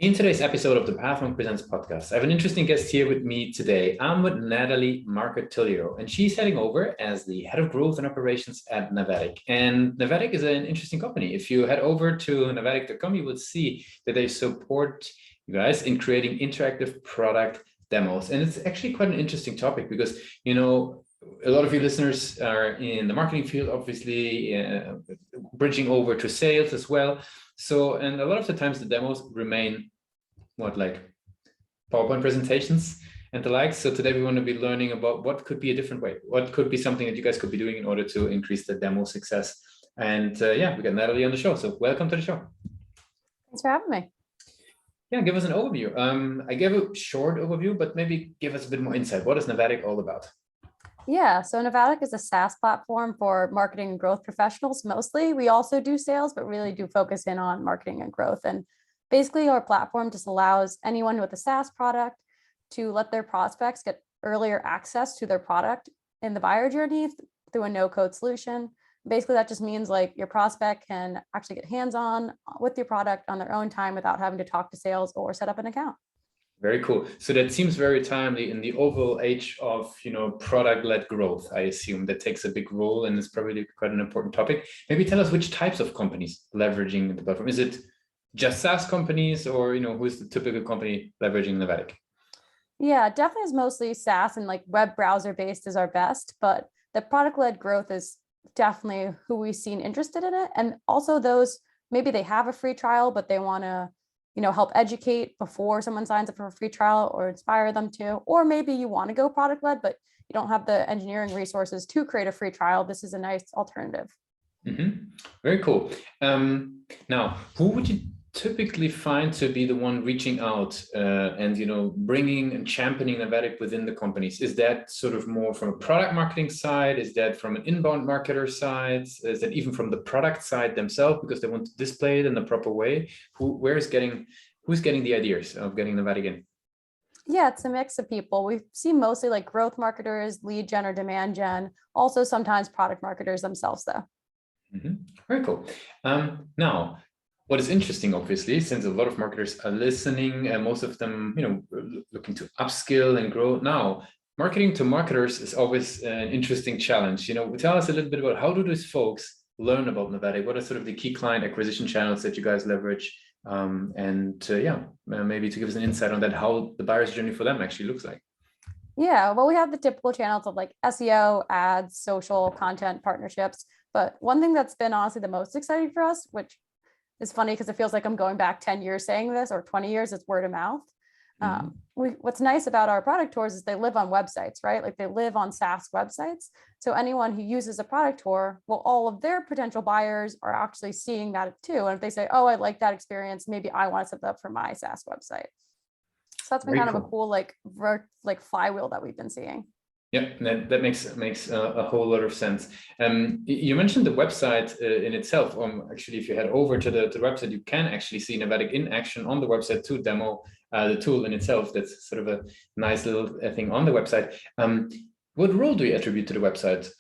In today's episode of the Pathmark Presents podcast, I have an interesting guest here with me today. I'm with Natalie Marcotullio, and she's heading over as the head of growth and operations at Navttic. And Navttic is an interesting company. If you head over to navttic.com, you will see that they support you guys in creating interactive product demos. And it's actually quite an interesting topic because, a lot of you listeners are in the marketing field, obviously, bridging over to sales as well. So, and a lot of the times the demos remain like PowerPoint presentations and the like. So today we want to be learning about what could be a different way, what could be something that you guys could be doing in order to increase the demo success. And we got Natalie on the show. So welcome to the show. Thanks for having me. Yeah, give us an overview. I gave a short overview, but maybe give us a bit more insight. What is Navttic all about? Yeah, so Navttic is a SaaS platform for marketing and growth professionals mostly. We also do sales, but really do focus in on marketing and growth. And basically, our platform just allows anyone with a SaaS product to let their prospects get earlier access to their product in the buyer journey through a no-code solution. Basically, that just means like your prospect can actually get hands-on with your product on their own time without having to talk to sales or set up an account. Very cool. So that seems very timely in the overall age of, product-led growth. I assume that takes a big role and is probably quite an important topic. Maybe tell us which types of companies leveraging the platform. Is it just SaaS companies or, who's the typical company leveraging Navttic? Yeah, definitely is mostly SaaS and like web browser based is our best, but the product-led growth is definitely who we've seen interested in it. And also those, maybe they have a free trial, but they want to help educate before someone signs up for a free trial or inspire them to, or maybe you want to go product led, but you don't have the engineering resources to create a free trial. This is a nice alternative. Mm-hmm. Very cool. Now, who would you typically find to be the one reaching out and bringing and championing Navttic within the companies? Is that sort of more from a product marketing side? Is that from an inbound marketer side? Is that even from the product side themselves because they want to display it in the proper way? Who's getting the ideas of getting Navttic in? Yeah, it's a mix of people. We see mostly like growth marketers, lead gen or demand gen, also sometimes product marketers themselves though. Mm-hmm. Very cool. Now, what is interesting, obviously, since a lot of marketers are listening and most of them, looking to upskill and grow. Now, marketing to marketers is always an interesting challenge. Tell us a little bit about how do these folks learn about Navttic? What are sort of the key client acquisition channels that you guys leverage? Maybe to give us an insight on that, how the buyer's journey for them actually looks like. Yeah, well, we have the typical channels of like SEO, ads, social content, partnerships. But one thing that's been honestly the most exciting for us, which is funny because it feels like I'm going back 10 years saying this or 20 years, it's word of mouth. What's nice about our product tours is they live on websites, right? Like they live on SaaS websites. So anyone who uses a product tour, well, all of their potential buyers are actually seeing that too. And if they say, oh, I like that experience, maybe I want to set that up for my SaaS website. So that's been kind of a cool like flywheel that we've been seeing. Yeah, that makes a whole lot of sense. You mentioned the website in itself. Actually, if you head over to the website, you can actually see Navttic in action on the website to demo the tool in itself. That's sort of a nice little thing on the website. What role do you attribute to the website?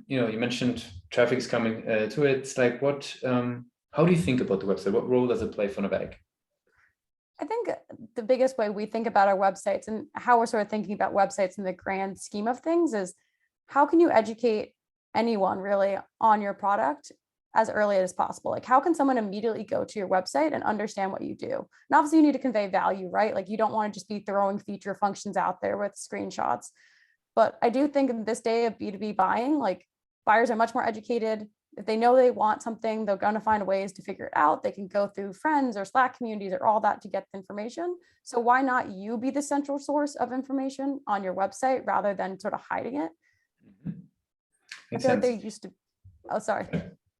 You mentioned traffic is coming to it. It's like how do you think about the website? What role does it play for Navttic? I think the biggest way we think about our websites and how we're sort of thinking about websites in the grand scheme of things is how can you educate anyone really on your product as early as possible? Like how can someone immediately go to your website and understand what you do? And obviously you need to convey value, right? Like you don't want to just be throwing feature functions out there with screenshots. But I do think in this day of B2B buying, like buyers are much more educated. If they know they want something, they're going to find ways to figure it out. They can go through friends or Slack communities or all that to get the information. So why not you be the central source of information on your website rather than sort of hiding it? Mm-hmm. I feel like there used to, oh, sorry.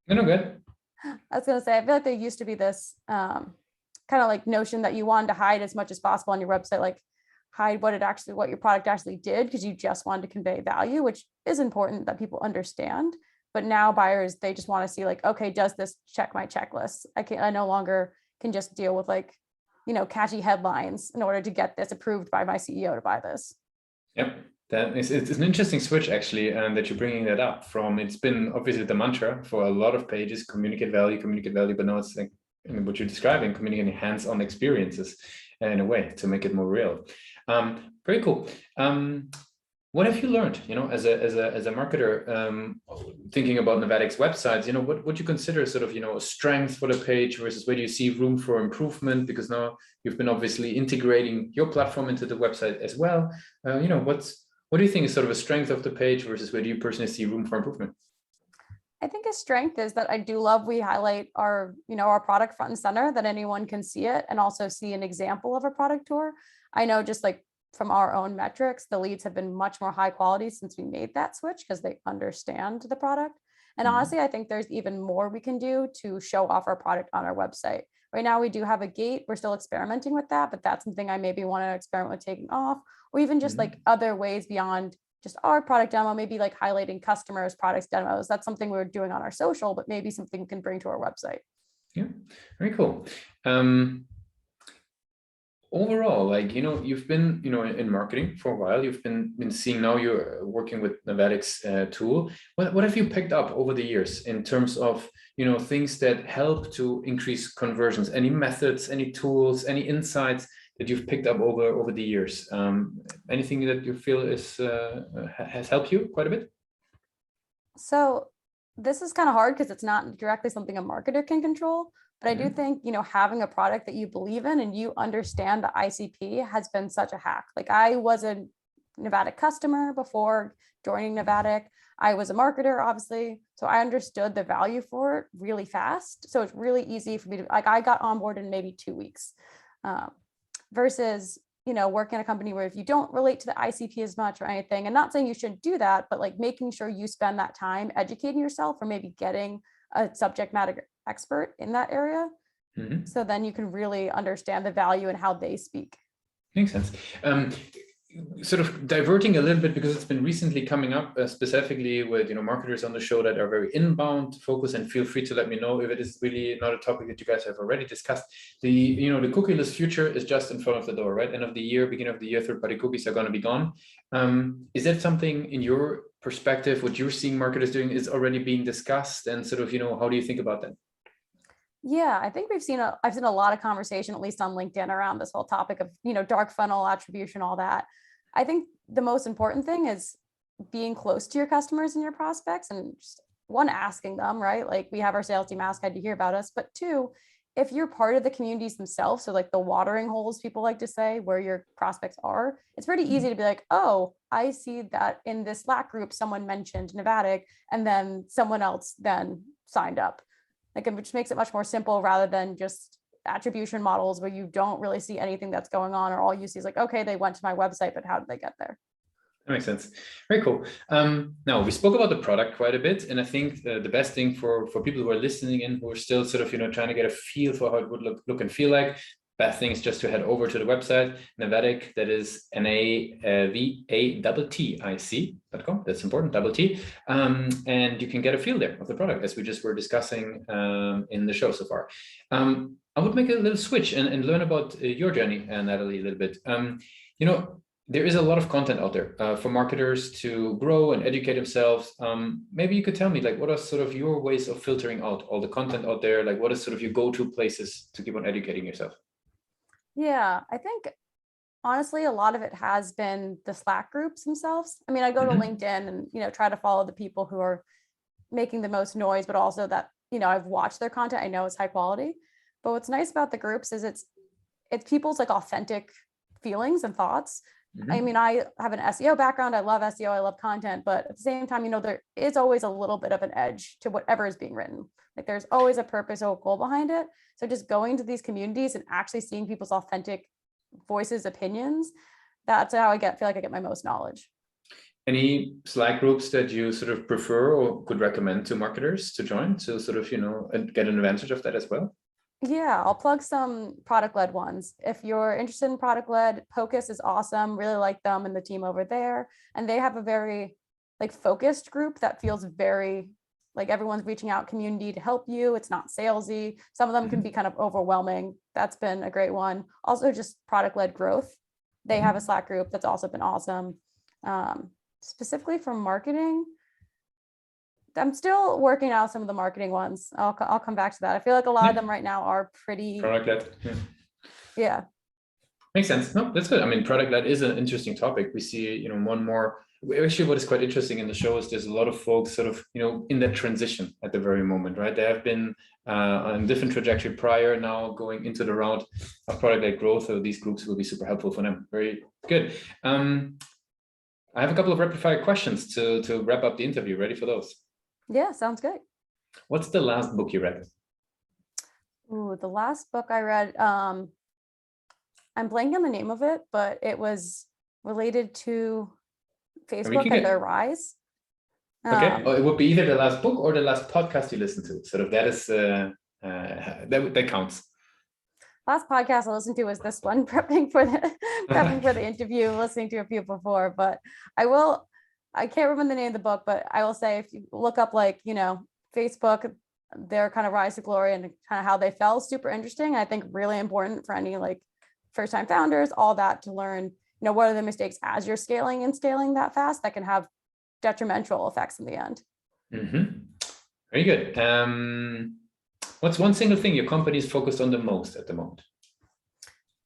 No, good. I was going to say, I feel like there used to be this kind of like notion that you wanted to hide as much as possible on your website, like hide what your product actually did because you just wanted to convey value, which is important that people understand. But now buyers, they just want to see like, okay, does this check my checklist? I no longer can just deal with like, catchy headlines in order to get this approved by my CEO to buy this. Yep. It's an interesting switch actually, that you're bringing that up from, it's been obviously the mantra for a lot of pages, communicate value, but now it's like what you're describing, communicating hands-on experiences in a way to make it more real. Very cool. What have you learned, as a marketer, thinking about Navttic's websites, what you consider sort of, a strength for the page versus where do you see room for improvement? Because now you've been obviously integrating your platform into the website as well. What do you think is sort of a strength of the page versus where do you personally see room for improvement? I think a strength is that I do love we highlight our, our product front and center, that anyone can see it and also see an example of a product tour. I know just like from our own metrics, the leads have been much more high quality since we made that switch because they understand the product. And honestly, I think there's even more we can do to show off our product on our website. Right now, we do have a gate. We're still experimenting with that, but that's something I maybe want to experiment with taking off, or even just like other ways beyond just our product demo, maybe like highlighting customers' products demos. That's something we're doing on our social, but maybe something we can bring to our website. Yeah, very cool. Overall, like, you've been, in marketing for a while. You've been seeing now you're working with Navttic's tool. What have you picked up over the years in terms of, things that help to increase conversions? Any methods, any tools, any insights that you've picked up over the years? Anything that you feel has helped you quite a bit? So this is kind of hard because it's not directly something a marketer can control. But I do think, having a product that you believe in and you understand the ICP has been such a hack. Like I was a Navttic customer before joining Navttic. I was a marketer, obviously. So I understood the value for it really fast. So it's really easy for me to, like, I got on board in maybe 2 weeks versus, working in a company where if you don't relate to the ICP as much or anything, and not saying you shouldn't do that, but like making sure you spend that time educating yourself or maybe getting a subject matter expert in that area. So then you can really understand the value and how they speak. Makes sense. Sort of diverting a little bit because it's been recently coming up specifically with marketers on the show that are very inbound focused, and feel free to let me know if it is really not a topic that you guys have already discussed. The the cookieless future is just in front of the door, right? End of the year, beginning of the year, third-party cookies are going to be gone. Is that something in your perspective, what you're seeing marketers doing, is already being discussed, and sort of how do you think about that? Yeah, I think I've seen a lot of conversation, at least on LinkedIn, around this whole topic of, dark funnel attribution, all that. I think the most important thing is being close to your customers and your prospects, and just one, asking them, right? Like we have our sales team ask, how'd you hear about us? But two, if you're part of the communities themselves, so like the watering holes, people like to say, where your prospects are, it's pretty easy to be like, oh, I see that in this Slack group, someone mentioned Navttic and then someone else then signed up. Like it just makes it much more simple rather than just attribution models where you don't really see anything that's going on, or all you see is like, okay, they went to my website, but how did they get there? That makes sense. Very cool. Now we spoke about the product quite a bit, and I think the best thing for people who are listening in, who are still sort of trying to get a feel for how it would look and feel like, best thing is just to head over to the website Navttic. That is NAVATTIC.com. That's important, double T, and you can get a feel there of the product, as we just were discussing in the show so far. I would make a little switch and learn about your journey, Natalie, a little bit. There is a lot of content out there for marketers to grow and educate themselves. Maybe you could tell me, like, what are sort of your ways of filtering out all the content out there? Like, what is sort of your go-to places to keep on educating yourself? Yeah, I think honestly, a lot of it has been the Slack groups themselves. I mean, I go to LinkedIn and, try to follow the people who are making the most noise, but also that, I've watched their content. I know it's high quality. But what's nice about the groups is it's people's like authentic feelings and thoughts. I mean, I have an SEO background. I love SEO. I love content, but at the same time, there is always a little bit of an edge to whatever is being written. Like there's always a purpose or a goal behind it. So just going to these communities and actually seeing people's authentic voices, opinions, that's how feel like I get my most knowledge. Any Slack groups that you sort of prefer or could recommend to marketers to join to sort of, and get an advantage of that as well? Yeah, I'll plug some product-led ones. If you're interested in product-led, Pocus is awesome. Really like them and the team over there. And they have a very focused group that feels very like everyone's reaching out community to help you. It's not salesy. Some of them can be kind of overwhelming. That's been a great one. Also just product-led growth. They have a Slack group that's also been awesome. Specifically for marketing, I'm still working out some of the marketing ones. I'll come back to that. I feel like a lot of them right now are pretty product-led. Yeah. Makes sense. No, that's good. I mean, product-led is an interesting topic. We see, more and more. Actually, what is quite interesting in the show is there's a lot of folks sort of, in that transition at the very moment, right? They have been on a different trajectory prior, now going into the route of product-led growth. So these groups will be super helpful for them. Very good. I have a couple of rapid-fire questions to wrap up the interview. Ready for those? Yeah, sounds good. What's the last book you read? Ooh, the last book I read, I'm blanking on the name of it, but it was related to Facebook and their rise. Okay, it would be either the last book or the last podcast you listened to. Sort of that is that counts. Last podcast I listened to was this one, prepping for the interview, listening to a few before, but I can't remember the name of the book, but I will say if you look up Facebook, their kind of rise to glory and kind of how they fell, super interesting. I think really important for any first time founders, all that, to learn, what are the mistakes as you're scaling that fast that can have detrimental effects in the end. Very good. What's one single thing your company is focused on the most at the moment?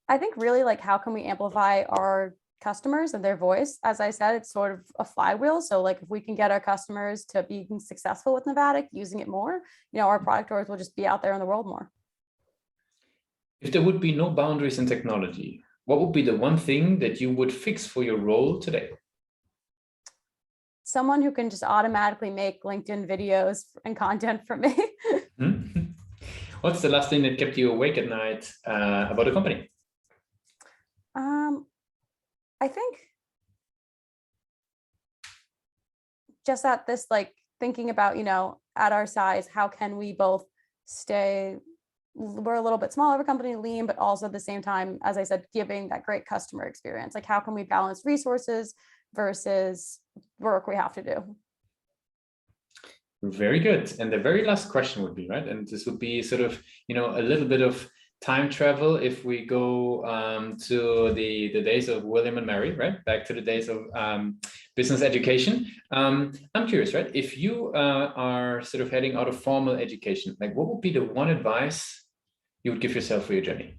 I think really how can we amplify our customers and their voice? As I said, it's sort of a flywheel. So if we can get our customers to be successful with Navttic, using it more, our product orders will just be out there in the world more. If there would be no boundaries in technology, what would be the one thing that you would fix for your role today? Someone who can just automatically make LinkedIn videos and content for me. What's the last thing that kept you awake at night about the company? I think just at this, thinking about, at our size, how can we both we're a little bit smaller of a company, lean, but also at the same time, as I said, giving that great customer experience. How can we balance resources versus work we have to do? Very good. And the very last question would be, right, and this would be sort of, a little bit of time travel if we go to the days of William and Mary, right? Back to the days of business education. I'm curious, right? If you are sort of heading out of formal education, what would be the one advice you would give yourself for your journey?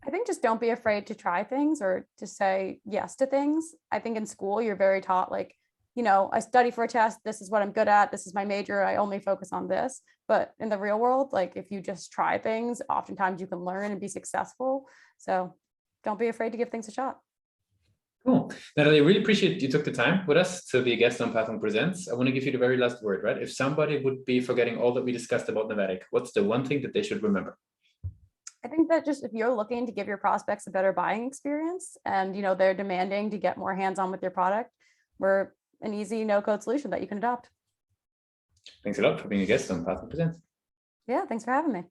I think just don't be afraid to try things or to say yes to things. I think in school, you're very taught I study for a test. This is what I'm good at. This is my major. I only focus on this. But in the real world, if you just try things, oftentimes you can learn and be successful. So don't be afraid to give things a shot. Cool. Natalie, I really appreciate you took the time with us to be a guest on Pathon Presents. I want to give you the very last word, right? If somebody would be forgetting all that we discussed about Navttic, what's the one thing that they should remember? I think that just if you're looking to give your prospects a better buying experience and, they're demanding to get more hands-on with your product, we're an easy no-code solution that you can adopt. Thanks a lot for being a guest on Pathon Presents. Yeah, thanks for having me.